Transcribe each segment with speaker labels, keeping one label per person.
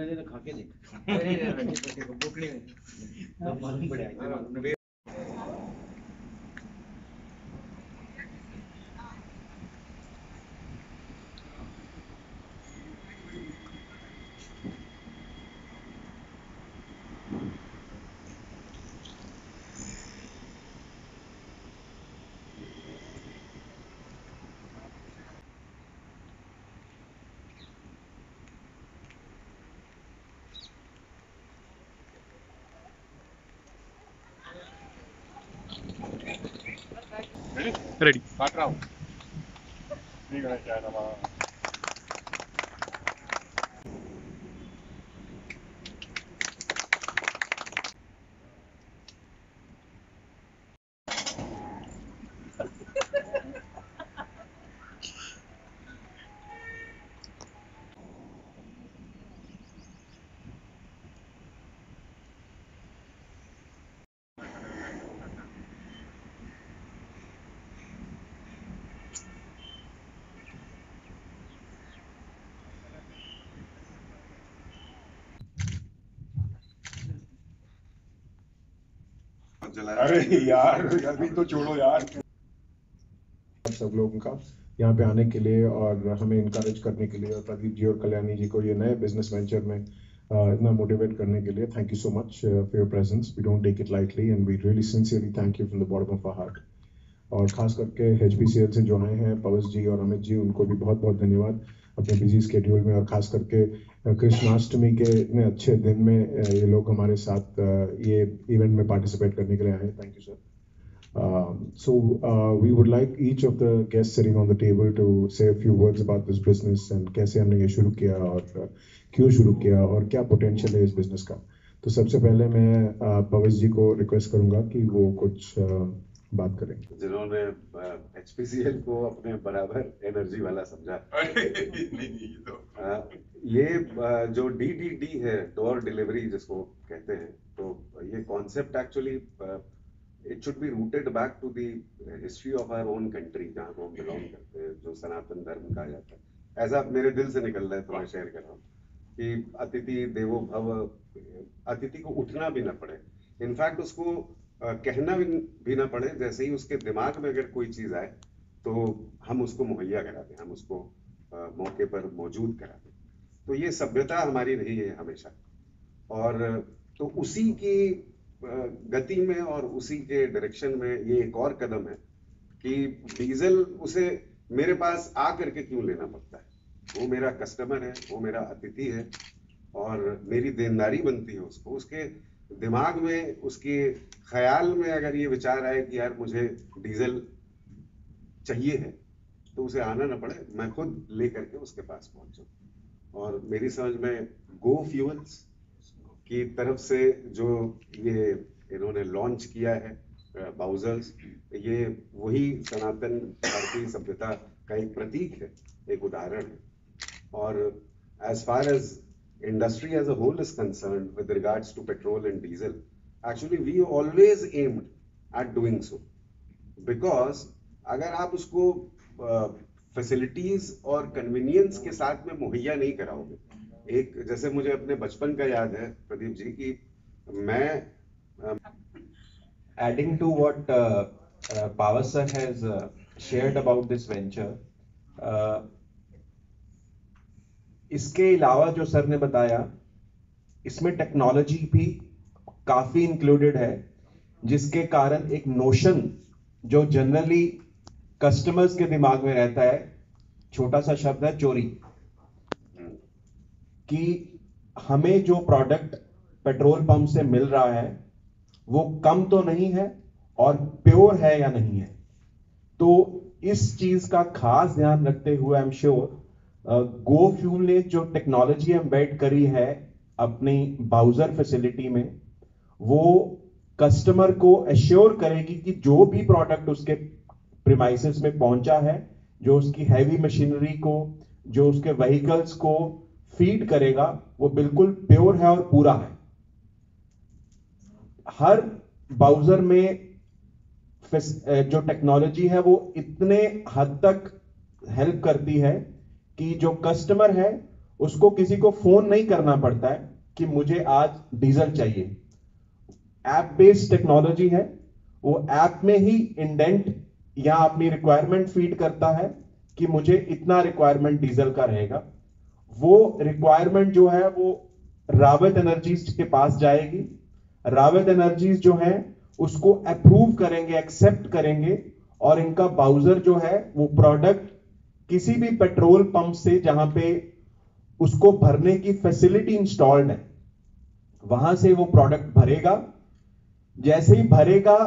Speaker 1: दे तो खा के देख बुकड़ी में मालूम पड़ेगा।
Speaker 2: रेडी काट रहा हूँ। ठीक है क्या नाम
Speaker 3: अरे यार अभी तो छोड़ो यार। सब लोगों का यहाँ पे आने के लिए और हमें इनकरेज करने के लिए और प्रदीप जी और कल्याणी जी को ये नए बिजनेस वेंचर में इतना मोटिवेट करने के लिए thank you so much for your presence. We don't take it lightly and we really sincerely thank you from the bottom of our heart. और खास करके HPCL से जो आए हैं पवस जी और अमित जी, उनको भी बहुत बहुत धन्यवाद अपने बिजी स्केड्यूल में, और खास करके कृष्णाष्टमी के इतने अच्छे दिन में ये लोग हमारे साथ ये इवेंट में पार्टिसिपेट करने के लिए आए। Thank you sir. So we would like each of the guests sitting on the table to say a few words about this business and कैसे हमने ये शुरू किया और क्यों शुरू किया और क्या पोटेंशियल है इस बिजनेस का। तो सबसे पहले मैं पवस जी को रिक्वेस्ट करूंगा कि वो कुछ बात करें।
Speaker 4: जिन्होंने HPCL को अपने बराबर एनर्जी वाला समझा। ये जो DDD है, डोर डिलीवरी जिसको कहते हैं, तो ये concept actually it should be rooted back to the history of our own country, जहाँ को हम बिलोंग करते हैं, जो सनातन धर्म कहा जाता है। ऐसा मेरे दिल से निकल रहा है तो मैं शेयर कर रहा हूँ कि अतिथि देवो भव, अतिथि को उठना भी ना पड़े, इनफैक्ट उसको कहना भी ना पड़े, जैसे ही उसके दिमाग में अगर कोई चीज आए तो हम उसको मुहैया करा दें, हम उसको मौके पर मौजूद करा दें। तो ये सभ्यता हमारी रही है हमेशा, और तो उसी की गति में और उसी के डायरेक्शन में ये एक और कदम है कि डीजल उसे मेरे पास आ करके क्यों लेना पड़ता है। वो मेरा कस्टमर है, वो मेरा अतिथि है, और मेरी देनदारी बनती है उसको, उसके दिमाग में, उसके ख्याल में अगर ये विचार आए कि यार मुझे डीजल चाहिए है, तो उसे आना ना पड़े, मैं खुद लेकर के उसके पास पहुंचूं। और मेरी समझ में गो फ्यूल्स की तरफ से जो ये इन्होंने लॉन्च किया है बाउजर्स, ये वही सनातन भारतीय सभ्यता का एक प्रतीक है, एक उदाहरण है। और as far as industry as a whole is concerned with regards to petrol and diesel, actually we always aimed at doing so, because अगर आप उसको फैसिलिटीज और कन्वीनियंस के साथ में मुहैया नहीं कराओगे, एक जैसे मुझे अपने बचपन का याद है प्रदीप जी की मैं
Speaker 5: adding to what Pavas sir has shared about this venture, इसके अलावा जो सर ने बताया, इसमें टेक्नोलॉजी भी काफी इंक्लूडेड है, जिसके कारण एक नोशन जो जनरली कस्टमर्स के दिमाग में रहता है, छोटा सा शब्द है चोरी, कि हमें जो प्रोडक्ट पेट्रोल पंप से मिल रहा है वो कम तो नहीं है और प्योर है या नहीं है। तो इस चीज का खास ध्यान रखते हुए I am sure go fuel ने जो टेक्नोलॉजी एम्बेड करी है अपनी बाउजर फैसिलिटी में, वो कस्टमर को एश्योर करेगी कि जो भी प्रोडक्ट उसके प्रीमाइसेस में पहुंचा है, जो उसकी हैवी मशीनरी को, जो उसके व्हीकल्स को फीड करेगा, वो बिल्कुल प्योर है और पूरा है। हर बाउजर में जो टेक्नोलॉजी है वो इतने हद तक हेल्प करती है कि जो कस्टमर है उसको किसी को फोन नहीं करना पड़ता है कि मुझे आज डीजल चाहिए। ऐप बेस्ड टेक्नोलॉजी है, वो ऐप में ही इंडेंट या अपनी रिक्वायरमेंट फीड करता है कि मुझे इतना रिक्वायरमेंट डीजल का रहेगा। वो रिक्वायरमेंट जो है वो रावत एनर्जीज के पास जाएगी। रावत एनर्जीज जो है उसको अप्रूव करेंगे, एक्सेप्ट करेंगे, और इनका ब्राउजर जो है वो प्रोडक्ट किसी भी पेट्रोल पंप से जहां पे उसको भरने की फैसिलिटी इंस्टॉल्ड है वहां से वो प्रोडक्ट भरेगा। जैसे ही भरेगा,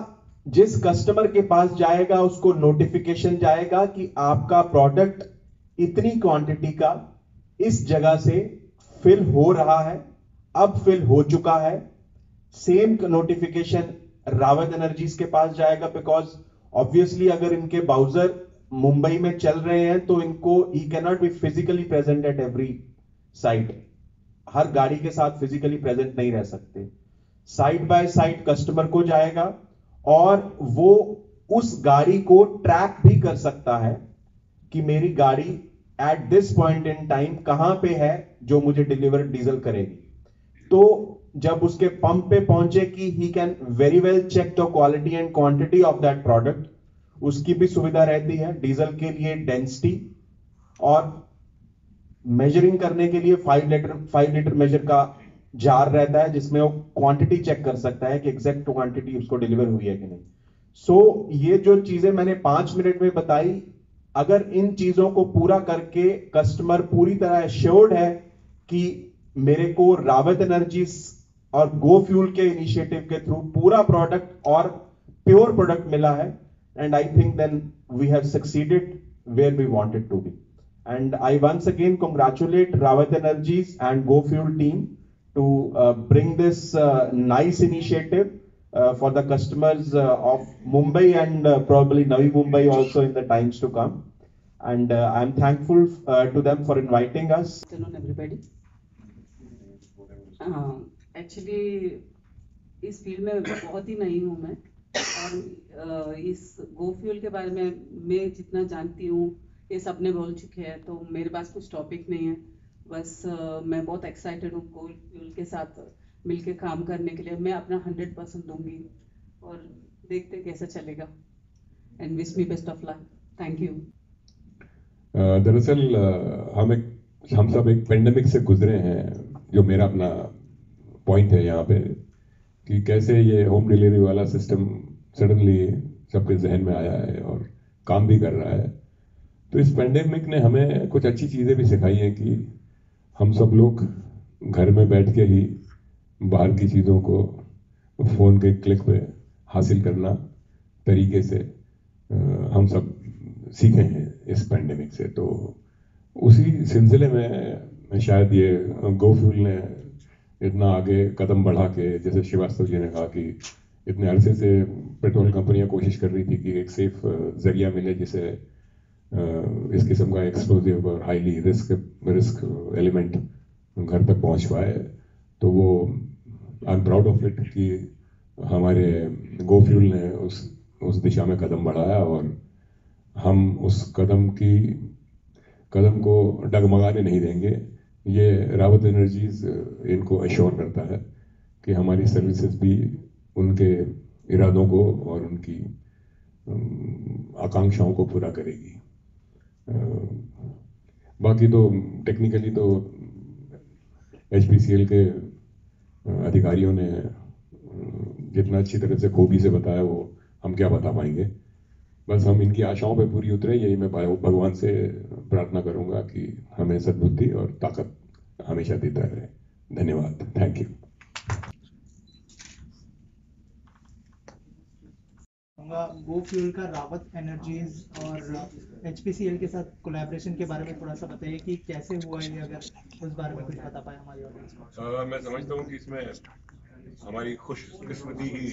Speaker 5: जिस कस्टमर के पास जाएगा उसको नोटिफिकेशन जाएगा कि आपका प्रोडक्ट इतनी क्वांटिटी का इस जगह से फिल हो रहा है, अब फिल हो चुका है। सेम नोटिफिकेशन रावत एनर्जीज के पास जाएगा, बिकॉज ऑब्वियसली अगर इनके ब्राउजर मुंबई में चल रहे हैं तो इनको ही can not be physically present at every site. हर गाड़ी के साथ फिजिकली प्रेजेंट नहीं रह सकते। साइड बाय साइड कस्टमर को जाएगा और वो उस गाड़ी को ट्रैक भी कर सकता है कि मेरी गाड़ी at this point in time कहां पे है जो मुझे डिलीवर डीजल करेगी। तो जब उसके पंप पे पहुंचे कि he can very well check the quality and quantity of that product, उसकी भी सुविधा रहती है। डीजल के लिए डेंसिटी और मेजरिंग करने के लिए 5 लीटर मेजर का जार रहता है जिसमें वो क्वांटिटी चेक कर सकता है कि एग्जैक्ट क्वांटिटी उसको डिलीवर हुई है कि नहीं। सो ये जो चीजें मैंने 5 मिनट में बताई, अगर इन चीजों को पूरा करके कस्टमर पूरी तरह एश्योर्ड है कि मेरे को रावत एनर्जीज और गो फ्यूल के इनिशिएटिव के थ्रू पूरा प्रोडक्ट और प्योर प्रोडक्ट मिला है, and I think then we have succeeded where we wanted to be. And I once again congratulate Rawat Energies and GoFuel team to bring this nice initiative for the customers of Mumbai and probably Navi Mumbai also in the times to come. And I'm thankful to them for inviting us.
Speaker 6: Good afternoon, everybody. Actually, इस field में बहुत ही नई हूँ मैं, और इस GoFuel के बारे में मैं जितना जानती हूँ ये सब ने बोल चुके हैं, तो मेरे पास कुछ टॉपिक नहीं है। बस मैं बहुत एक्साइटेड हूँ GoFuel के साथ मिलके काम करने के लिए। मैं अपना 100% दूंगी और देखते कैसे चलेगा। And wish me best of luck. Thank you.
Speaker 2: दरअसल हम सब एक पेंडेमिक से गुजरे हैं, जो मेरा अपना पॉइंट है यहाँ पे, कि कैसे ये होम डिलीवरी वाला सिस्टम सडनली सबके जहन में आया है और काम भी कर रहा है। तो इस पेंडेमिक ने हमें कुछ अच्छी चीज़ें भी सिखाई हैं कि हम सब लोग घर में बैठ के ही बाहर की चीज़ों को फ़ोन के क्लिक पे हासिल करना तरीके से हम सब सीखे हैं इस पेंडेमिक से। तो उसी सिलसिले में शायद ये GoFuel ने इतना आगे कदम बढ़ा के, जैसे श्रीवास्तव जी ने कहा कि इतने अरसे से पेट्रोल कंपनियां कोशिश कर रही थी कि एक सेफ जरिया मिले जिसे इस किस्म का एक्सप्लोजिव और हाईली रिस्क एलिमेंट घर तक पहुंच पाए। तो वो I am proud of it कि हमारे GoFuel ने उस दिशा में कदम बढ़ाया, और हम उस कदम को डगमगाने नहीं देंगे। ये रावत एनर्जीज इनको एश्योर करता है कि हमारी सर्विसेज भी उनके इरादों को और उनकी आकांक्षाओं को पूरा करेगी। बाकी तो टेक्निकली तो HPCL के अधिकारियों ने जितना अच्छी तरह से खूबी से बताया वो हम क्या बता पाएंगे। बस हम इनकी आशाओं पे पूरी उतरे, यही मैं भगवान से प्रार्थना करूंगा कि हमें सद्बुद्धि और ताकत हमेशा देता रहे। धन्यवाद। Thank you.
Speaker 7: GoFuel का रावत एनर्जीज और HPCL के साथ कोलैबोरेशन के बारे में थोड़ा सा बताइए कि कैसे हुआ है, अगर उस बारे में कुछ बता पाए हमारी ऑडियंस को।
Speaker 2: मैं समझता हूँ कि इसमें हमारी खुशकिस्मती ही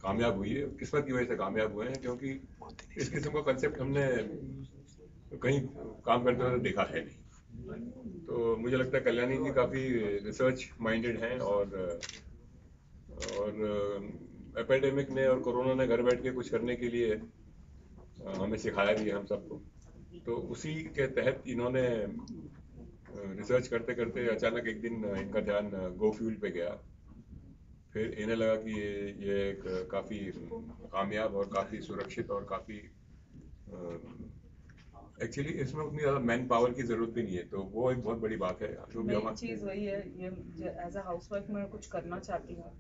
Speaker 2: कामयाब हुई है, किस्मत की वजह से कामयाब हुए हैं, क्योंकि इस किस्म का कंसेप्ट हमने कहीं काम करते हुए देखा है नहीं। तो मुझे लगता है कल्याणी जी काफ़ी रिसर्च माइंडेड हैं, और एपिडेमिक ने और कोरोना ने घर बैठ के कुछ करने के लिए हमें सिखाया भी है हम सबको। तो उसी के तहत इन्होंने रिसर्च करते करते अचानक एक दिन इनका ध्यान गो फ्यूल पे गया। फिर इन्हें लगा कि ये एक काफ़ी कामयाब और काफ़ी सुरक्षित और काफ़ी एक्चुअली इसमें उतनी ज़्यादा मैन पावर की ज़रूरत भी नहीं है, तो वो एक बहुत बड़ी बात है जो भी
Speaker 6: मेन चीज़ वही है, ये एज अ हाउसवाइफ मैं कुछ करना चाहती हूँ,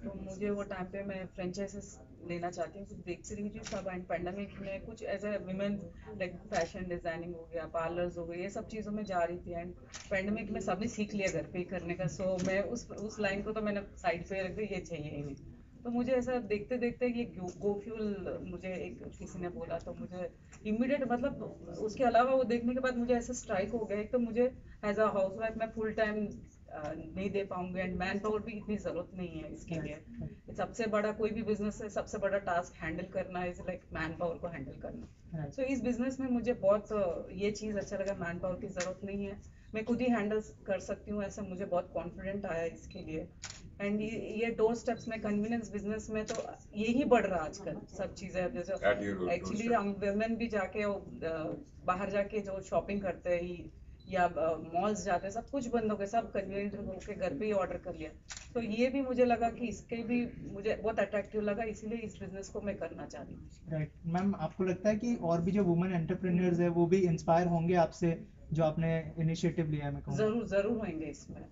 Speaker 6: तो मुझे वो टाइम पे मैं फ्रेंचाइजेस लेना चाहती हूँ। कुछ देख रही थी सब, एंड पेंडेमिक में कुछ as a women like fashion designing हो गया, पार्लर्स हो गए, ये सब चीज़ों में जा रही थी। एंड पेंडेमिक में सबने सीख लिया घर पे ही करने का, सो मैं उस लाइन को तो मैंने साइड पे रख दी, ये चाहिए ही नहीं। तो मुझे ऐसा देखते देखते ये गो फ्यूल मुझे एक किसी ने बोला, तो मुझे इमीडिएट मतलब उसके अलावा वो देखने के बाद मुझे ऐसा स्ट्राइक हो गया। एक तो मुझे एज अ हाउस वाइफ मैं फुल टाइम नहीं दे पाऊंगी, एंड मैन पावर भी इतनी जरूरत नहीं है इसके लिए। सबसे बड़ा कोई भी बिजनेस है, सबसे बड़ा टास्क हैंडल करना इज लाइक मैन पावर को हैंडल करना। सो इस बिजनेस में मुझे बहुत ये चीज़ अच्छा लगा, मैन पावर की जरूरत नहीं है, मैं खुद ही हैंडल कर सकती हूँ, ऐसा मुझे बहुत कॉन्फिडेंट आया इसके लिए। एंड ये डोर स्टेप्स में कन्वीनियंस बिजनेस में तो यही बढ़ रहा आजकल सब चीज़ें। जैसे
Speaker 2: At your
Speaker 6: एक्चुअली
Speaker 2: doorstep.
Speaker 6: हम वुमेन भी जाके बाहर जाके जो शॉपिंग करते हैं या मॉल्स जाते हैं, सब कुछ बंद हो गया, सब कन्वीनियंट होके घर पे ही ऑर्डर कर लिया। तो ये भी मुझे लगा कि इसके भी मुझे बहुत अट्रैक्टिव लगा, इसीलिए इस बिजनेस को मैं करना चाहती हूँ।
Speaker 7: राइट मैम, आपको लगता है कि और भी जो वुमेन एंटरप्रेन्योर्स है वो भी इंस्पायर होंगे आपसे, जो आपने इनिशिएटिव लिया है? मैं कहूँगा
Speaker 6: जरूर होंगे इसमें,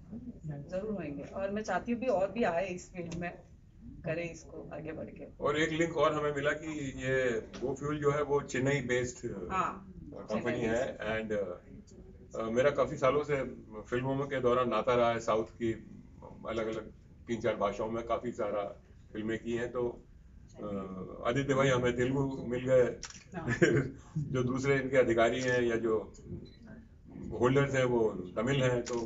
Speaker 6: जरूर होंगे, और मैं चाहती हूँ भी और भी आए इस फील्ड में, करें इसको आगे बढ़ के।
Speaker 2: और एक लिंक और हमें मिला कि ये गो फ्यूल जो है वो चेन्नई बेस्ड
Speaker 6: हाँ,
Speaker 2: कंपनी है। एंड मेरा काफ़ी सालों से फिल्मों के दौरान नाता रहा है, साउथ की अलग अलग 3-4 भाषाओं में काफ़ी सारा फिल्में की हैं। तो आदित्य भाई हमें तेलुगु मिल गए जो दूसरे इनके अधिकारी हैं या जो होल्डर्स हैं वो तमिल हैं, तो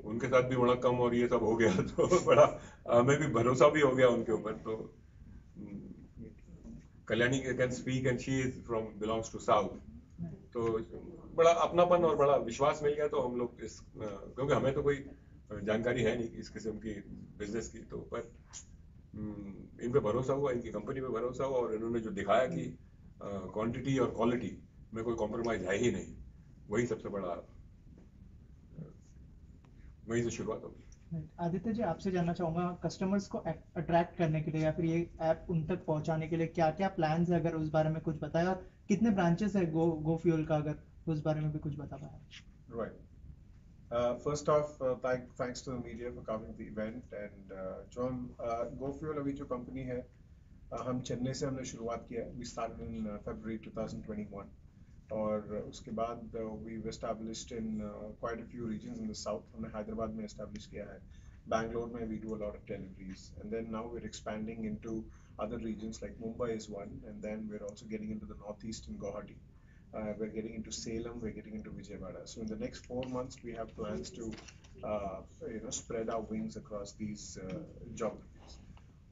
Speaker 2: उनके साथ भी बड़ा कम और ये सब हो गया तो बड़ा हमें भी भरोसा भी हो गया उनके ऊपर। तो Kalyani can speak and she is from belongs to south, तो बड़ा अपनापन और बड़ा विश्वास मिल गया। तो हम लोग इस क्योंकि हमें तो कोई जानकारी है नहीं इस किस्म की बिजनेस की, तो पर इन पे भरोसा हुआ, इनकी कंपनी पे भरोसा हुआ, और इन्होंने जो दिखाया कि क्वांटिटी और क्वालिटी में कोई कॉम्प्रोमाइज है ही नहीं, वही सबसे बड़ा वहीं से शुरुआत होगी।
Speaker 7: आदित्य जी, आपसे जानना चाहूंगा, कस्टमर्स को अट्रैक्ट करने के लिए या फिर ये ऐप उन तक पहुंचाने के लिए क्या क्या प्लान्स है, अगर उस बारे में कुछ बताया, और कितने ब्रांचेस है गो फ्यूल का, अगर उस बारे में भी कुछ बता पाए।
Speaker 3: Right. First off, thanks to the media for covering the event. And जो हम GoFuel अभी जो कंपनी है, हम चेन्नई से हमने शुरुआत किया है. We started in February 2021. और उसके बाद we've established in quite a few regions in the south. हमने हैदराबाद में establish किया है, Bangalore में we do a lot of deliveries, and then now we're expanding into other regions like Mumbai is one, and then we're also getting into the northeast in Guwahati. We're getting into Salem, we're getting into Vijayawada. So in the next 4 months, we have plans to, spread our wings across these geographies.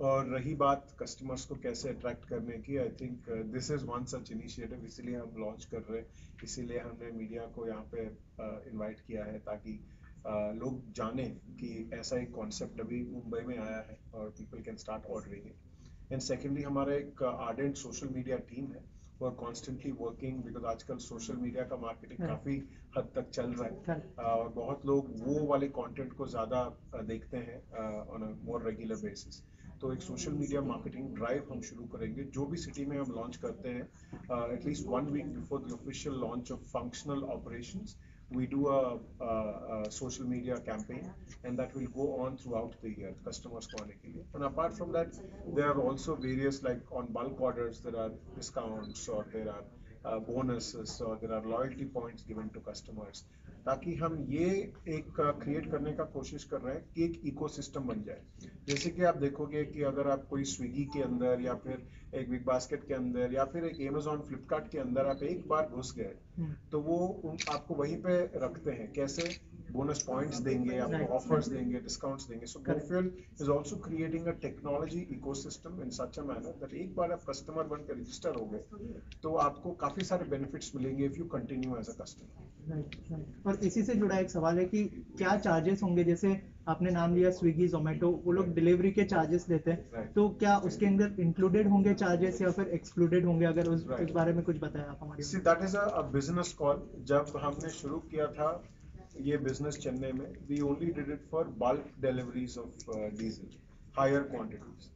Speaker 3: और रही बात customers को कैसे attract करने की, I think this is one such initiative, इसीलिए हम launch कर रहे हैं, इसीलिए हमने मीडिया को यहाँ पे इनवाइट किया है, ताकि लोग जाने कि ऐसा एक कॉन्सेप्ट अभी मुंबई में आया है और people can start ordering it. And secondly, हमारा एक आर्डेंट सोशल मीडिया टीम है, वो कॉन्स्टेंटली वर्किंग, बिकॉज आजकल सोशल मीडिया का मार्केटिंग काफ़ी हद तक चल रहा है, और बहुत लोग वो वाले कंटेंट को ज़्यादा देखते हैं on a more regular basis. तो एक सोशल मीडिया मार्केटिंग ड्राइव हम शुरू करेंगे, जो भी सिटी में हम लॉन्च करते हैं, at least 1 week before the official launch of functional operations, we do a social media campaign, and that will go on throughout the year, customers ko aane ke liye. And apart from that, there are also various, like on bulk orders there are discounts, or there are bonuses, or there are loyalty points given to customers, ताकि हम ये एक create करने का कोशिश कर रहे हैं कि एक इकोसिस्टम बन जाए। जैसे कि आप देखोगे कि अगर आप कोई स्विगी के अंदर या फिर एक बिग बास्केट के अंदर या फिर एक अमेजोन फ्लिपकार्ट के अंदर आप एक बार घुस गए, तो वो आपको वहीं पे रखते हैं, कैसे बोनस पॉइंट्स देंगे, आपको ऑफर्स देंगे, डिस्काउंट्स देंगे। सो GoFuel is also creating a technology ecosystem in such a manner that एक बार आप कस्टमर बनकर रजिस्टर हो गए तो आपको काफी सारे बेनिफिट्स मिलेंगे if you continue as a customer.
Speaker 7: Right. और इसी से जुड़ा एक सवाल है कि क्या चार्जेस होंगे, जैसे आपने नाम लिया स्विगी जोमेटो, वो लोग डिलीवरी के चार्जेस लेते हैं, तो क्या उसके अंदर इंक्लूडेड होंगे चार्जेस या फिर एक्सक्लूडेड होंगे? अगर उस बारे में कुछ बताया आप हमारे।
Speaker 3: See, that is a business call. जब हमने शुरू किया था ये business चेन्नई में, we only did it for bulk deliveries of diesel, higher quantities.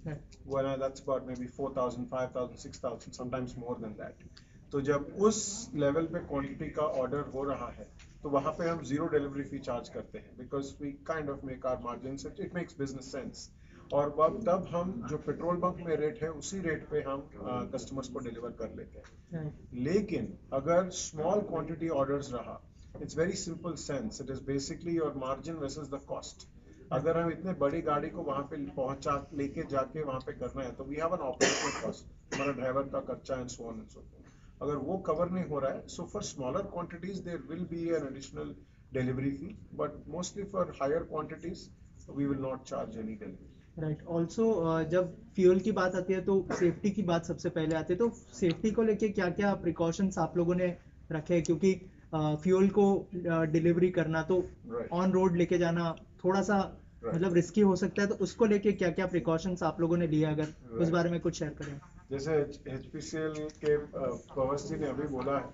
Speaker 3: Well, that's about maybe 4,000, 5,000, 6,000, sometimes more than that. तो जब उस लेवल पे क्वांटिटी का ऑर्डर हो रहा है तो वहाँ पे हम जीरो डिलीवरी फी चार्ज करते हैं, because we kind of make our margins, it makes business sense. और तब हम जो पेट्रोल पंप में रेट है उसी रेट पे हम कस्टमर्स को डिलीवर कर लेते हैं। लेकिन अगर स्मॉल क्वांटिटी ऑर्डर्स रहा, it's very simple sense, it is basically your margin versus the cost. अगर हम इतने बड़ी गाड़ी को वहां पे पहुंचा लेके जाके वहां पे करना है तो we have an operational cost, हमारा ड्राइवर का खर्चा and so on and so forth. अगर वो कवर नहीं हो रहा है, so for smaller quantities there will be an additional delivery fee, but mostly for higher quantities we will not charge any delivery.
Speaker 7: Right. Also जब fuel की बात आती है तो सेफ्टी की बात सबसे पहले आती है, तो सेफ्टी को लेके क्या क्या प्रिकॉशंस आप लोगों ने रखे हैं? क्योंकि फ्यूल को डिलीवरी करना तो ऑन रोड लेके जाना थोड़ा सा मतलब रिस्की हो सकता है, तो उसको लेके क्या क्या प्रिकॉशंस आप लोगों ने लिए, अगर उस बारे में कुछ शेयर करें।
Speaker 3: जैसे HPCL के पवस जी ने अभी बोला है,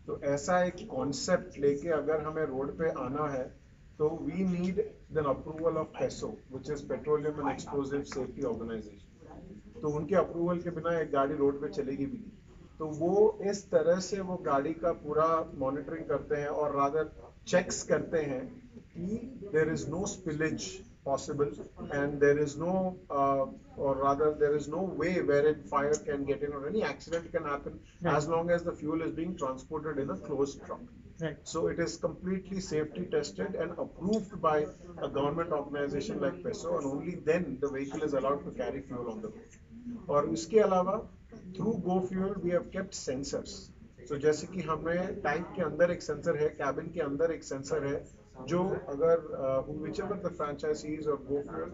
Speaker 3: तो ऐसा एक कॉन्सेप्ट लेके अगर हमें रोड पे आना है तो we need then approval of PESO, which is Petroleum and Explosive Safety Organisation. तो उनके अप्रूवल के बिना एक गाड़ी रोड पे चलेगी भी नहीं। तो वो इस तरह से वो गाड़ी का पूरा मॉनिटरिंग करते हैं और रादर चेक्स करते हैं कि there is no spillage possible and there is no or rather there is no way wherein fire can get in or any accident can happen as long as the fuel is being transported in a closed truck. So it is completely safety tested and approved by a government organization like PESO, and only then the vehicle is allowed to carry fuel on the road. और इसके अलावा through GoFuel we have kept sensors. So जैसे कि हमें tank के अंदर एक sensor है, कैबिन के अंदर एक सेंसर है, जो अगर whichever the franchisees or GoFuel,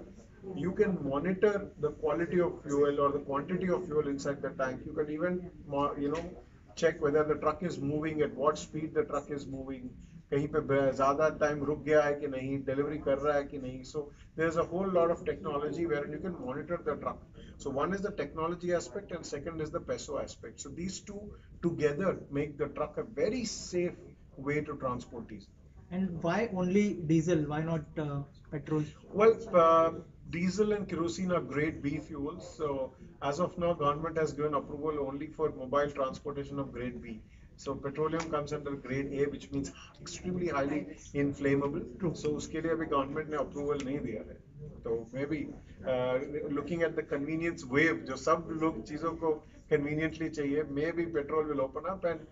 Speaker 3: you can monitor the quality of fuel or the quantity of fuel inside the tank. You can even check whether the truck is moving, at what speed the truck is moving, कहीं पे ज़्यादा time रुक गया है कि नहीं, delivery कर रहा है कि नहीं. So there is a whole lot of technology wherein you can monitor the truck. So one is the technology aspect and second is the PESO aspect. So these two together make the truck a very safe way to transport diesel.
Speaker 7: And why only diesel? Why not petrol?
Speaker 3: Well, diesel and kerosene are grade B fuels. So as of now, government has given approval only for mobile transportation of grade B. So petroleum comes under grade A, which means extremely highly inflammable. So उसके लिए अभी government ने approval नहीं दिया है. तो maybe looking at the convenience wave, जो सब लोग चीजों को conveniently चाहिए, maybe petrol will open up and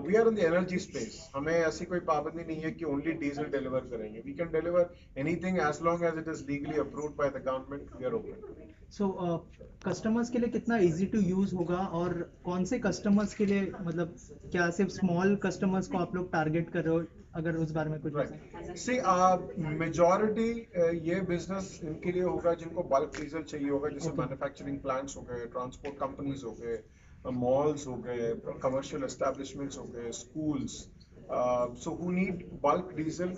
Speaker 3: we are in the energy space. हमें ऐसी कोई पाबंदी नहीं है कि only diesel deliver करेंगे. We can deliver anything as long as it is legally approved by the government. We are open.
Speaker 7: So customers के लिए कितना इजी टू यूज होगा और कौन से कस्टमर्स के लिए, मतलब क्या सिर्फ स्मॉल कस्टमर्स को आप लोग टारगेट कर रहे हो, अगर उस बारे में कुछ बताएं।
Speaker 3: See, मेजॉरिटी ये बिजनेस इनके लिए होगा जिनको बल्क डीजल चाहिए होगा, जैसे मैन्युफैक्चरिंग प्लांट्स हो गए, ट्रांसपोर्ट कंपनीज हो गए, मॉल्स हो गए, कमर्शियल एस्टेब्लिशमेंट हो गए, schools, so who need bulk diesel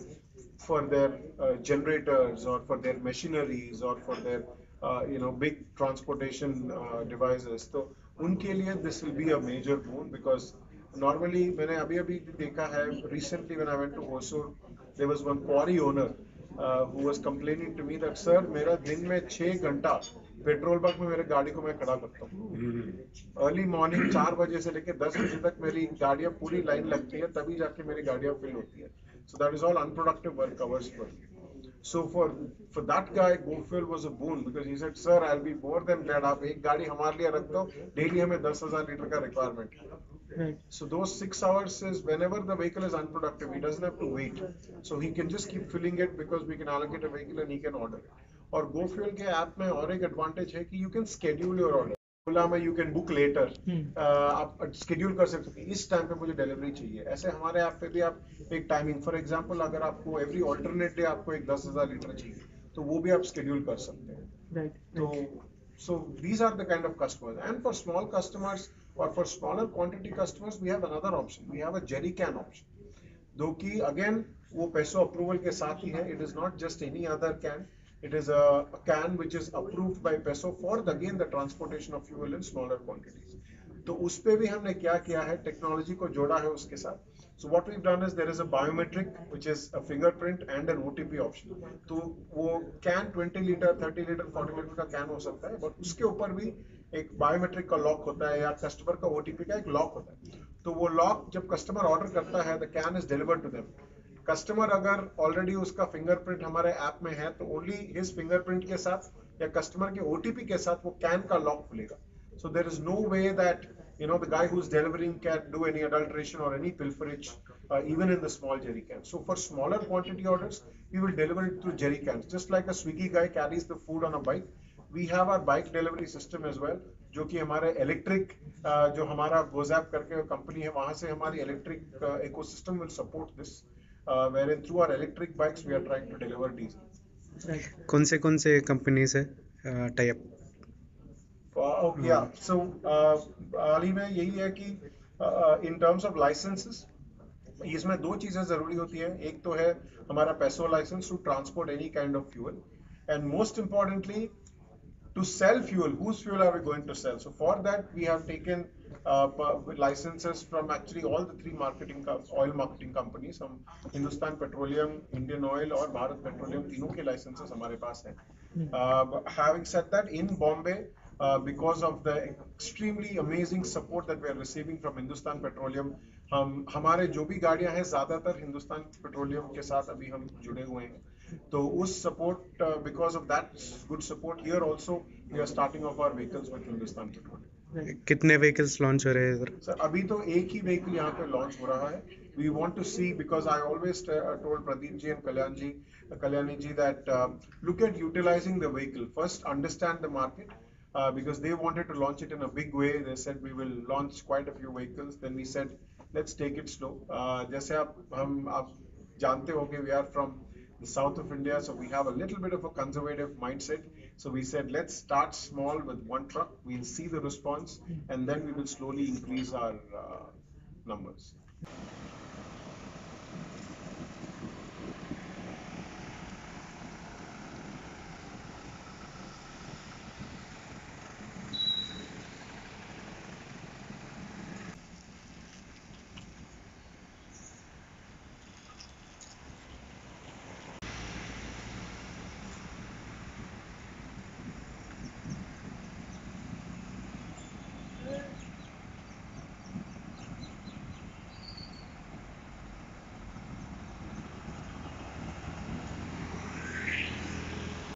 Speaker 3: for their generators or for their machineries or for their big transportation devices. तो उनके लिए this will be a major boon because normally मैंने अभी देखा है, recently when I went to Hosur, there was one quarry owner who was complaining to me that sir, मेरा दिन में 6 घंटा पेट्रोल पंप में मेरे गाड़ी को मैं खड़ा करता हूँ। अर्ली मॉर्निंग 4 बजे से लेकर 10 बजे तक मेरी गाड़ियाँ पूरी लाइन लगती है, तभी जाके मेरी गाड़ियाँ फिल होती है. So that is all unproductive work hours for me. So for that guy, GoFuel was a boon because he said, "Sir, I'll be more than glad. आप एक गाड़ी हमारे लिए रख दो, daily हमें 10,000 लीटर का requirement है." So those 6 hours is whenever the vehicle is unproductive, he doesn't have to wait. So he can just keep filling it because we can allocate a vehicle and he can order it. और GoFuel के app में और एक advantage है कि you can schedule your order. ओला में you can book letter, आप schedule कर सकते हैं, इस टाइम पे मुझे डिलीवरी चाहिए. ऐसे हमारे ऐप पे भी आप एक टाइमिंग, फॉर एग्जांपल अगर आपको एवरी ऑल्टरनेट डे आपको एक 10,000 लीटर चाहिए तो वो भी आप शेड्यूल कर सकते हैं. तो so these are the kind of customers, and for small customers or for smaller quantity customers we have another option. We have a jerry can option. दो कि अगेन वो पैसो अप्रूवल के साथ ही है. It is not just any other can. It is a can which is approved by PESO for again the transportation of fuel in smaller quantities. तो उस पे भी हमने क्या किया है, टेक्नोलॉजी को जोड़ा है उसके साथ. So what we've done is there is a biometric which is a fingerprint and an OTP option. तो वो कैन 20 लीटर 30 लीटर 40 लीटर का कैन हो सकता है, बट उसके ऊपर भी एक बायोमेट्रिक का लॉक होता है या कस्टमर का OTP का एक लॉक होता है. तो वो लॉक जब कस्टमर ऑर्डर करता है, the can is delivered to them. Customer अगर ऑलरेडी उसका फिंगरप्रिंट हमारे ऐप में है तो ओनली हिज फिंगरप्रिंट के साथ या कस्टमर के OTP के साथ वो कैन का लॉक खुलेगा. So there is no way that the guy who's delivering can do any adulteration or any pilferage even in the small jerry cans. So for smaller quantity orders we will deliver it through jerry cans, just like a Swiggy guy carries the food on a bike. We have our bike delivery system as well, जो कि हमारे electric जो हमारा गोजैप करके company है वहां से हमारी electric ecosystem will support this, wherein through our electric bikes we are trying to deliver diesel.
Speaker 8: कौन से कंपनी से टाई अप?
Speaker 3: Yeah, so हाल ही में यही है कि in terms of licenses इसमें दो चीजें जरूरी होती है. एक तो है हमारा PESO licence to transport any kind of fuel, and most importantly to sell fuel. Whose fuel are we going to sell? So for that we have taken licenses from actually all the three oil marketing companies. हम Hindustan petroleum, Indian oil और Bharat petroleum तीनों के licences हमारे पास हैं. Having said that, in Bombay, because of the extremely amazing support that we are receiving from Hindustan Petroleum, हमारे जो भी गाड़ियां हैं ज्यादातर हिंदुस्तान पेट्रोलियम के साथ अभी हम जुड़े हुए हैं. तो उस support, because of that good support, here also we are starting off our vehicles with Hindustan Petroleum.
Speaker 8: कितने व्हीकल्स लॉन्च हो रहे हैं इधर?
Speaker 3: सर अभी तो एक ही व्हीकल यहाँ पे लॉन्च हो रहा है. We want to see, because I always told Pradeep ji and Kalyani ji that look at utilising the vehicle first, understand the market, because they wanted to launch it in a big way. They said we will launch quite a few vehicles. Then we said let's take it slow. जैसे आप जानते होंगे, we are from the south of India, so we have a little bit of a conservative mindset. So we said let's start small with one truck. We'll see the response, and then we will slowly increase our numbers.